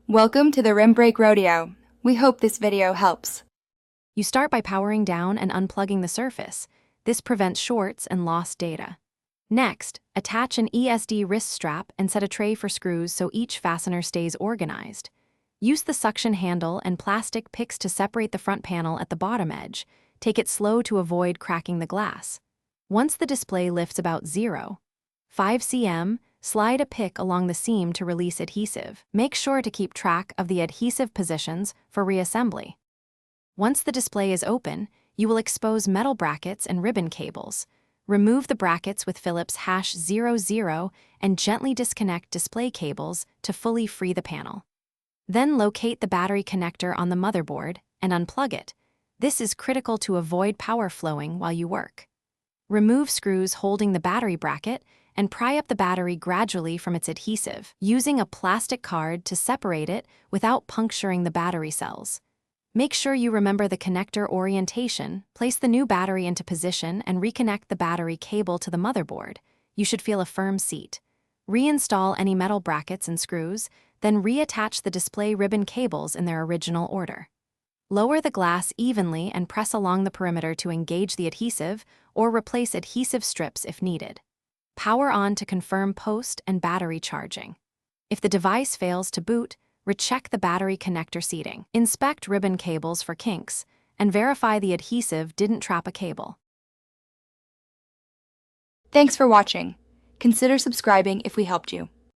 Welcome to the Rim Break Rodeo. We hope this video helps. You start by powering down and unplugging the surface. This prevents shorts and lost data. Next, attach an ESD wrist strap and set a tray for screws so each fastener stays organized. Use the suction handle and plastic picks to separate the front panel at the bottom edge. Take it slow to avoid cracking the glass. Once the display lifts about 0.5 cm, slide a pick along the seam to release adhesive. Make sure to keep track of the adhesive positions for reassembly. Once the display is open, you will expose metal brackets and ribbon cables. Remove the brackets with Phillips #00 and gently disconnect display cables to fully free the panel. Then locate the battery connector on the motherboard and unplug it. This is critical to avoid power flowing while you work. Remove screws holding the battery bracket and pry up the battery gradually from its adhesive, using a plastic card to separate it without puncturing the battery cells. Make sure you remember the connector orientation, place the new battery into position, and reconnect the battery cable to the motherboard. You should feel a firm seat. Reinstall any metal brackets and screws, then reattach the display ribbon cables in their original order. Lower the glass evenly and press along the perimeter to engage the adhesive or replace adhesive strips if needed. Power on to confirm post and battery charging. If the device fails to boot, recheck the battery connector seating. Inspect ribbon cables for kinks and verify the adhesive didn't trap a cable. Thanks for watching. Consider subscribing if we helped you.